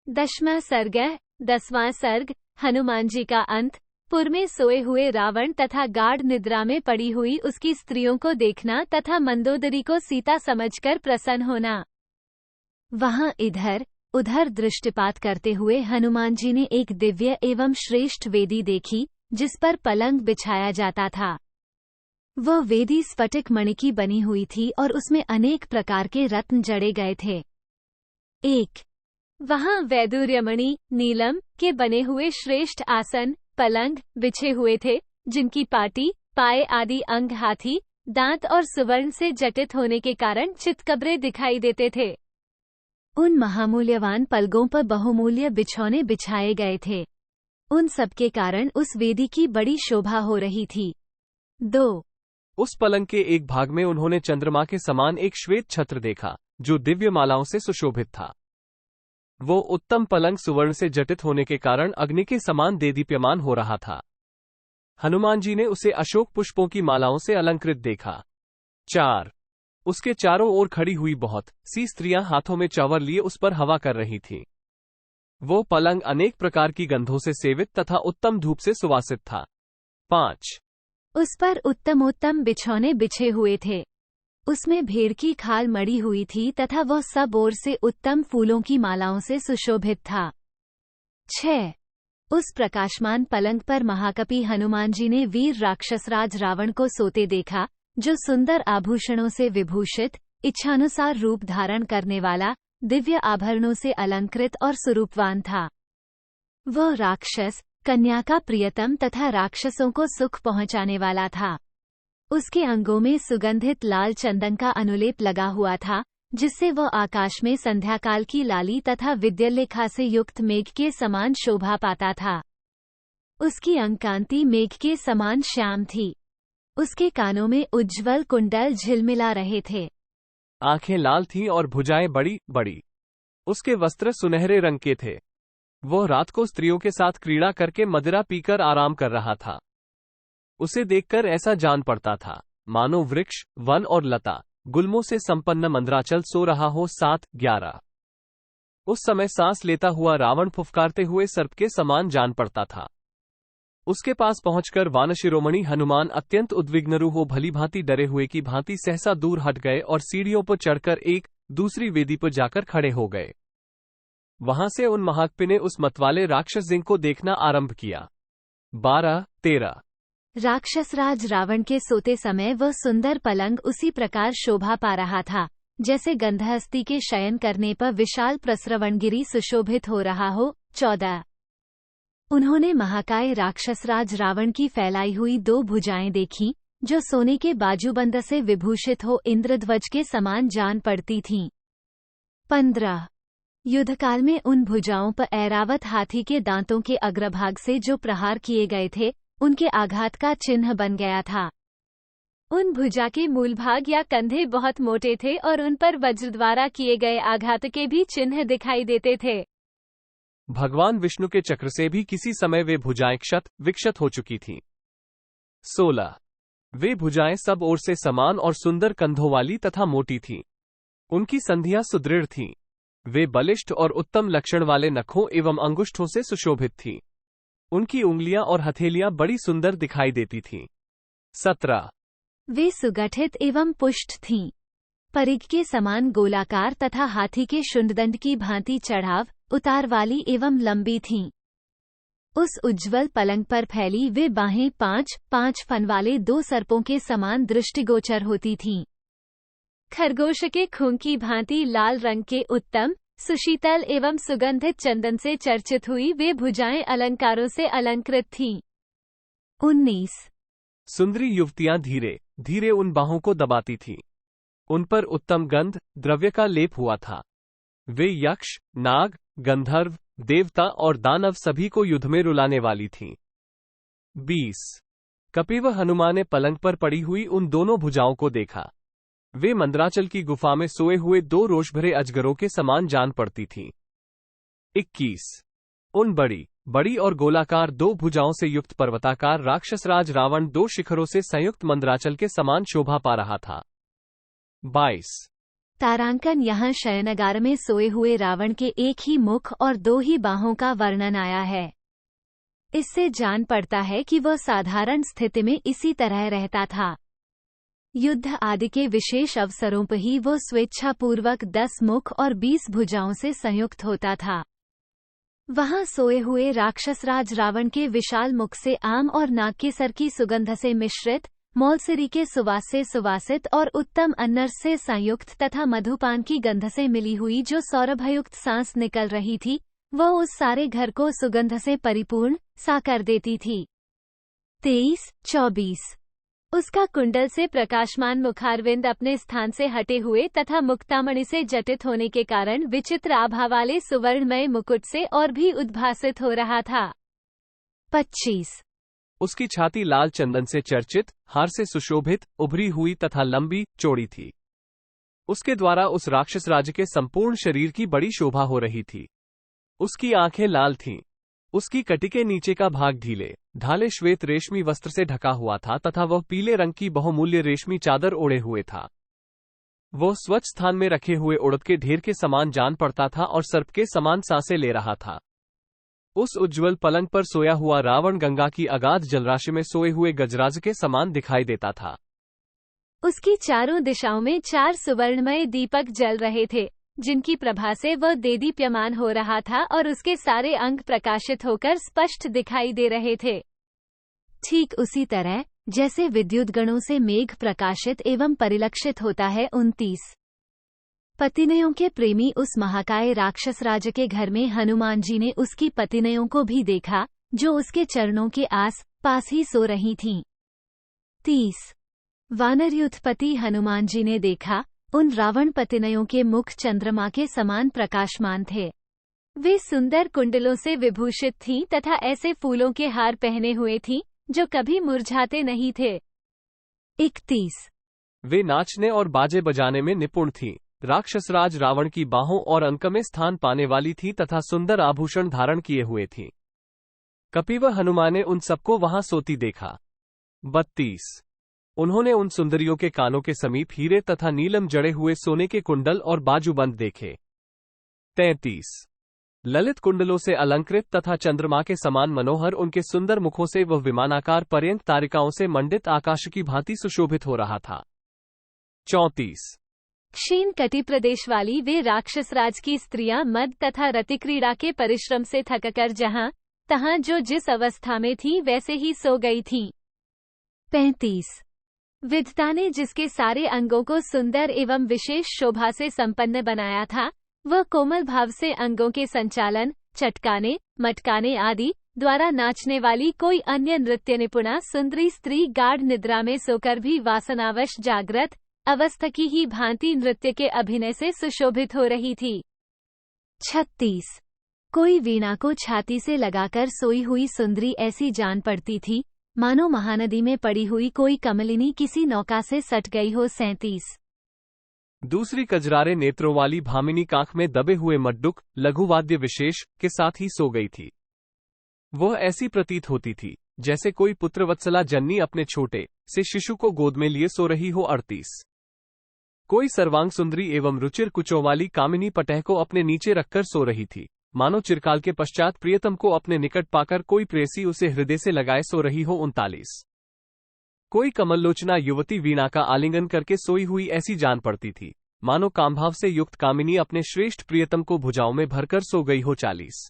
10वां सर्ग। 10वां सर्ग। हनुमान जी का अंत। पुर में सोए हुए रावण तथा गाढ़ निद्रा में पड़ी हुई उसकी स्त्रियों को देखना तथा मंदोदरी को सीता समझकर प्रसन्न होना। वहां इधर उधर दृष्टिपात करते हुए हनुमान जी ने एक दिव्य एवं श्रेष्ठ वेदी देखी, जिस पर पलंग बिछाया जाता था। वह वेदी स्फटिक मणि की बनी हुई थी और उसमें अनेक प्रकार के रत्न जड़े गए थे। एक वहां वैदूर्यमणि नीलम के बने हुए श्रेष्ठ आसन पलंग बिछे हुए थे, जिनकी पाटी पाए आदि अंग हाथी दांत और सुवर्ण से जटित होने के कारण चितकबरे दिखाई देते थे। उन महामूल्यवान पलंगों पर बहुमूल्य बिछौने बिछाए गए थे। उन सब के कारण उस वेदी की बड़ी शोभा हो रही थी। 2 उस पलंग के एक भाग में उन्होंने चंद्रमा के समान एक श्वेत छत्र देखा, जो दिव्य मालाओं से सुशोभित था। वो उत्तम पलंग सुवर्ण से जटित होने के कारण अग्नि के समान देदीप्यमान हो रहा था। हनुमान जी ने उसे अशोक पुष्पों की मालाओं से अलंकृत देखा। 4 उसके चारों ओर खड़ी हुई बहुत सी स्त्रियां हाथों में चंवर लिए उस पर हवा कर रही थीं। वो पलंग अनेक प्रकार की गंधों से सेवित तथा उत्तम धूप से सुवासित था। 5 उस पर उत्तम बिछौने बिछे हुए थे। उसमें भेड़ की खाल मड़ी हुई थी तथा वह सब ओर से उत्तम फूलों की मालाओं से सुशोभित था। 6 उस प्रकाशमान पलंग पर महाकपि हनुमान जी ने वीर राक्षसराज रावण को सोते देखा, जो सुंदर आभूषणों से विभूषित, इच्छानुसार रूप धारण करने वाला, दिव्य आभरणों से अलंकृत और सुरूपवान था। वह राक्षस कन्या का प्रियतम तथा राक्षसों को सुख पहुंचाने वाला था। उसके अंगों में सुगंधित लाल चंदन का अनुलेप लगा हुआ था, जिससे वह आकाश में संध्याकाल की लाली तथा विद्युल्लेखा से युक्त मेघ के समान शोभा पाता था। उसकी अंगकांति मेघ के समान श्याम थी। उसके कानों में उज्ज्वल कुंडल झिलमिला रहे थे। आंखें लाल थीं और भुजाएं बड़ी बड़ी। उसके वस्त्र सुनहरे रंग के थे। वह रात को स्त्रियों के साथ क्रीड़ा करके मदिरा पीकर आराम कर रहा था। उसे देखकर ऐसा जान पड़ता था मानो वृक्ष वन और लता गुल्मों से संपन्न मंदराचल सो रहा हो। 7-11 उस समय सांस लेता हुआ रावण फुफकारते हुए सर्प के समान जान पड़ता था। उसके पास पहुंचकर वानशिरोमणि हनुमान अत्यंत उद्विग्न हो भलीभांति डरे हुए की भांति सहसा दूर हट गए और सीढ़ियों पर चढ़कर एक दूसरी वेदी पर जाकर खड़े हो गए। वहां से उन महाकपि ने उस मतवाले राक्षस जिंग को देखना आरंभ किया। 12-13 राक्षसराज रावण के सोते समय वह सुंदर पलंग उसी प्रकार शोभा पा रहा था, जैसे गंधहस्ती के शयन करने पर विशाल प्रस्रवणगिरी सुशोभित हो रहा हो। 14 उन्होंने महाकाय राक्षसराज रावण की फैलाई हुई 2 भुजाएं देखीं, जो सोने के बाजूबंद से विभूषित हो इंद्रध्वज के समान जान पड़ती थीं। 15 युद्धकाल में उन भुजाओं पर ऐरावत हाथी के दांतों के अग्रभाग से जो प्रहार किए गए थे, उनके आघात का चिन्ह बन गया था। उन भुजा के मूल भाग या कंधे बहुत मोटे थे और उन पर वज्र द्वारा किए गए आघात के भी चिन्ह दिखाई देते थे। भगवान विष्णु के चक्र से भी किसी समय वे भुजाएं क्षत विक्षत हो चुकी थीं। 16 वे भुजाएं सब ओर से समान और सुंदर कंधों वाली तथा मोटी थीं। उनकी संधियां सुदृढ़ थीं। वे बलिष्ठ और उत्तम लक्षण वाले नखों एवं अंगुष्ठों से सुशोभित थीं। उनकी उंगलियां और हथेलियां बड़ी सुंदर दिखाई देती थीं। 17 वे सुगठित एवं पुष्ट थीं। परिघ के समान गोलाकार तथा हाथी के शुंडदंड की भांति चढ़ाव उतार वाली एवं लंबी थीं। उस उज्ज्वल पलंग पर फैली वे बाहें 5-5 फन वाले 2 सर्पों के समान दृष्टिगोचर होती थीं। खरगोश के खून की भांति लाल रंग के उत्तम सुशीतल एवं सुगंधित चंदन से चर्चित हुई वे भुजाएं अलंकारों से अलंकृत थीं। 19 सुंदरी युवतियां धीरे धीरे उन बाहों को दबाती थीं। उन पर उत्तम गंध द्रव्य का लेप हुआ था। वे यक्ष नाग गंधर्व देवता और दानव सभी को युद्ध में रुलाने वाली थीं। 20 कपिव हनुमान ने पलंग पर पड़ी हुई उन दोनों भुजाओं को देखा। वे मंदराचल की गुफा में सोए हुए 2 रोषभरे अजगरों के समान जान पड़ती थीं। 21 उन बड़ी बड़ी और गोलाकार 2 भुजाओं से युक्त पर्वताकार राक्षसराज रावण 2 शिखरों से संयुक्त मंदराचल के समान शोभा पा रहा था। 22 तारांकन यहाँ शयनगार में सोए हुए रावण के एक ही मुख और दो ही बाहों का वर्णन आया है। इससे जान पड़ता है कि वह साधारण स्थिति में इसी तरह रहता था। युद्ध आदि के विशेष अवसरों पर ही वो स्वेच्छापूर्वक 10 मुख और 20 भुजाओं से संयुक्त होता था। वहां सोए हुए राक्षसराज रावण के विशाल मुख से आम और नाग के सर की सुगंध से मिश्रित, मौलसिरी के सुवास से सुवासित और उत्तम अनर्स से संयुक्त तथा मधुपान की गंध से मिली हुई जो सौरभयुक्त सांस निकल रही थी, वह उस सारे घर को सुगंध से परिपूर्ण सा कर देती थी। 23-24 उसका कुंडल से प्रकाशमान मुखारविंद अपने स्थान से हटे हुए तथा मुक्तामणि से जटित होने के कारण विचित्र आभा वाले सुवर्णमय मुकुट से और भी उद्भासित हो रहा था। 25 उसकी छाती लाल चंदन से चर्चित, हार से सुशोभित, उभरी हुई तथा लंबी चौड़ी थी। उसके द्वारा उस राक्षस राज के संपूर्ण शरीर की बड़ी शोभा हो रही थी। उसकी आंखें लाल थीं। उसकी कटी के नीचे का भाग ढीले ढाले श्वेत रेशमी वस्त्र से ढका हुआ था तथा वह पीले रंग की बहुमूल्य रेशमी चादर ओढ़े हुए था। वह स्वच्छ स्थान में रखे हुए उड़द के ढेर के समान जान पड़ता था और सर्प के समान सांसें ले रहा था। उस उज्ज्वल पलंग पर सोया हुआ रावण गंगा की अगाध जलराशि में सोए हुए गजराज के समान दिखाई देता था। उसकी चारों दिशाओं में 4 सुवर्णमय दीपक जल रहे थे, जिनकी प्रभा से वह देदीप्यमान हो रहा था और उसके सारे अंग प्रकाशित होकर स्पष्ट दिखाई दे रहे थे। ठीक उसी तरह जैसे विद्युत गणों से मेघ प्रकाशित एवं परिलक्षित होता है। 29 पतिनयों के प्रेमी उस महाकाय राक्षस राज के घर में हनुमान जी ने उसकी पतिनयों को भी देखा, जो उसके चरणों के आस पास ही सो रही थीं। 30 वानरयुथपति हनुमान जी ने देखा, उन रावण पतिनयों के मुख चंद्रमा के समान प्रकाशमान थे। वे सुंदर कुंडलों से विभूषित थीं तथा ऐसे फूलों के हार पहने हुए थीं जो कभी मुरझाते नहीं थे। 31 वे नाचने और बाजे बजाने में निपुण थीं। राक्षसराज रावण की बाहों और अंक में स्थान पाने वाली थी तथा सुंदर आभूषण धारण किए हुए थीं। कपिवा हनुमान ने उन सबको वहां सोती देखा। 32 उन्होंने उन सुंदरियों के कानों के समीप हीरे तथा नीलम जड़े हुए सोने के कुंडल और बाजूबंद देखे। 33 ललित कुंडलों से अलंकृत तथा चंद्रमा के समान मनोहर उनके सुंदर मुखों से वह विमानाकार पर्यंत तारिकाओं से मंडित आकाश की भांति सुशोभित हो रहा था। 34 क्षीण कटि प्रदेश वाली वे राक्षसराज की स्त्रियां मद तथा रतिक्रीड़ा के परिश्रम से थककर जहां तहां जो जिस अवस्था में थी वैसे ही सो गई थीं। 35 विधता ने जिसके सारे अंगों को सुंदर एवं विशेष शोभा से संपन्न बनाया था, वह कोमल भाव से अंगों के संचालन, चटकाने, मटकाने आदि द्वारा नाचने वाली कोई अन्य नृत्य निपुणा सुंदरी स्त्री गाढ़ निद्रा में सोकर भी वासनावश जागृत अवस्था की ही भांति नृत्य के अभिनय से सुशोभित हो रही थी। 36 कोई वीणा को छाती से लगाकर सोई हुई सुंदरी ऐसी जान पड़ती थी, मानो महानदी में पड़ी हुई कोई कमलिनी किसी नौका से सट गई हो। 37 दूसरी कजरारे नेत्रों वाली भामिनी कांख में दबे हुए मड्डुक लघुवाद्य विशेष के साथ ही सो गई थी। वह ऐसी प्रतीत होती थी जैसे कोई पुत्रवत्सला जननी अपने छोटे से शिशु को गोद में लिए सो रही हो। 38 कोई सर्वांग सुंदरी एवं रुचिर कुचों वाली कामिनी पटह को अपने नीचे रखकर सो रही थी, मानो चिरकाल के पश्चात प्रियतम को अपने निकट पाकर कोई प्रेयसी उसे हृदय से लगाए सो रही हो। 39 कोई कमललोचना युवती वीणा का आलिंगन करके सोई हुई ऐसी जान पड़ती थी, मानो कामभाव से युक्त कामिनी अपने श्रेष्ठ प्रियतम को भुजाओं में भरकर सो गई हो। 40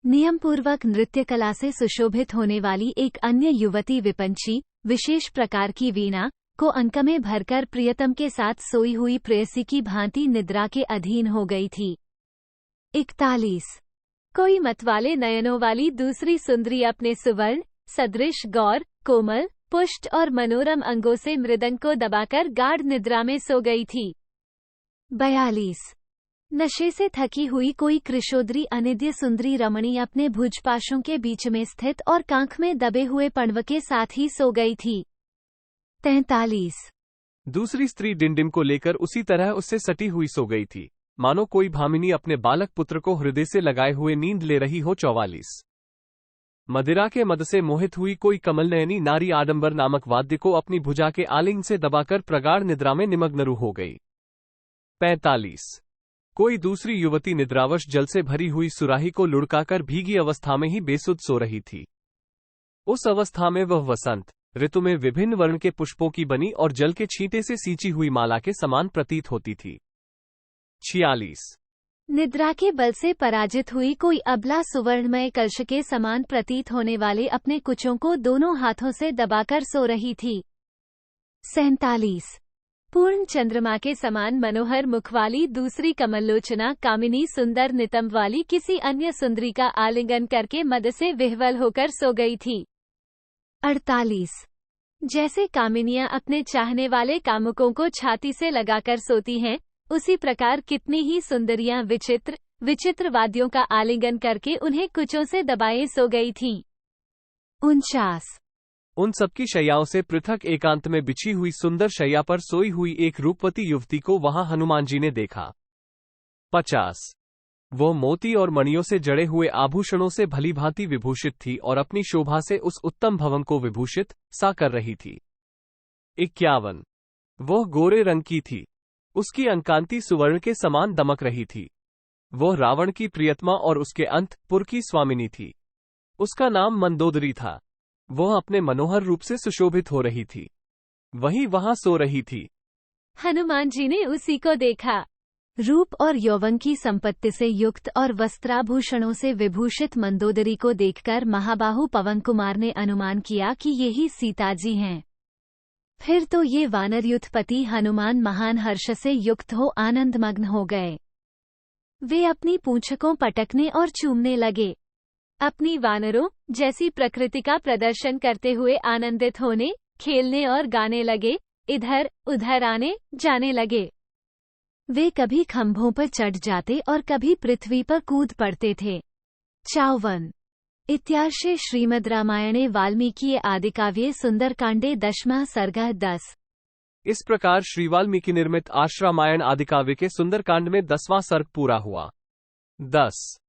नियमपूर्वक नृत्य कला से सुशोभित होने वाली एक अन्य युवती विपंची विशेष प्रकार की वीणा को अंक में भरकर प्रियतम के साथ सोई हुई प्रेयसी की भांति निद्रा के अधीन हो गई थी। 41 कोई मतवाले नयनों वाली दूसरी सुंदरी अपने सुवर्ण सदृश गौर कोमल पुष्ट और मनोरम अंगों से मृदंग को दबाकर गाढ़ निद्रा में सो गई थी। 42 नशे से थकी हुई कोई कृशोदरी अनिद्य सुंदरी रमणी अपने भुजपाशों के बीच में स्थित और कांख में दबे हुए पण्व के साथ ही सो गई थी। 43 दूसरी स्त्री डिंडिम को लेकर उसी तरह उससे सटी हुई सो गई थी, मानो कोई भामिनी अपने बालक पुत्र को हृदय से लगाए हुए नींद ले रही हो। 44 मदिरा के मद से मोहित हुई कोई कमलनयनी नारी आडंबर नामक वाद्य को अपनी भुजा के आलिंग से दबाकर प्रगाढ़ निद्रा में निमग्न हो गई। 45। कोई दूसरी युवती निद्रावश जल से भरी हुई सुराही को लुढ़काकर भीगी अवस्था में ही बेसुध सो रही थी। उस अवस्था में वह वसंत ऋतु में विभिन्न वर्ण के पुष्पों की बनी और जल के छींटे से सींची हुई माला के समान प्रतीत होती थी। 46। निद्रा के बल से पराजित हुई कोई अबला सुवर्णमय कलश के समान प्रतीत होने वाले अपने कुचों को दोनों हाथों से दबाकर सो रही थी। 47। पूर्ण चंद्रमा के समान मनोहर मुख वाली दूसरी कमललोचना कामिनी सुंदर नितंब वाली किसी अन्य सुंदरी का आलिंगन करके मद से विह्वल होकर सो गई थी। 48। जैसे कामिनियां अपने चाहने वाले कामुकों को छाती से लगाकर सोती हैं, उसी प्रकार कितनी ही सुंदरियां विचित्र विचित्र वाद्यों का आलिंगन करके उन्हें कुचों से दबाए सो गई थीं। 49। उन सबकी शैयाओं से पृथक एकांत में बिछी हुई सुंदर शैया पर सोई हुई एक रूपवती युवती को वहां हनुमान जी ने देखा। 50। वो मोती और मणियों से जड़े हुए आभूषणों से भलीभांति विभूषित थी और अपनी शोभा से उस उत्तम भवन को विभूषित सा कर रही थी। 51। वह गोरे रंग की थी। उसकी अंकांति सुवर्ण के समान दमक रही थी। वह रावण की प्रियतमा और उसके अंतपुर की स्वामिनी थी। उसका नाम मंदोदरी था। वह अपने मनोहर रूप से सुशोभित हो रही थी। वही वहां सो रही थी। हनुमान जी ने उसी को देखा। रूप और यौवन की संपत्ति से युक्त और वस्त्राभूषणों से विभूषित मंदोदरी को देखकर महाबाहु पवन कुमार ने अनुमान किया कि यही सीता जी हैं। फिर तो ये वानरयुथपति हनुमान महान हर्ष से युक्त हो आनंदमग्न हो गए। वे अपनी पूंछ को पटकने और चूमने लगे। अपनी वानरों जैसी प्रकृति का प्रदर्शन करते हुए आनंदित होने, खेलने और गाने लगे, इधर उधर आने जाने लगे। वे कभी खंभों पर चढ़ जाते और कभी पृथ्वी पर कूद पड़ते थे। 54। इत्यार्षे श्रीमद् रामायणे वाल्मीकि आदिकाव्ये सुंदरकांडे 10वां सर्गः 10। इस प्रकार श्री वाल्मीकि निर्मित आश्रामायण आदिकाव्य के सुंदरकांड में 10वां सर्ग पूरा हुआ। 10।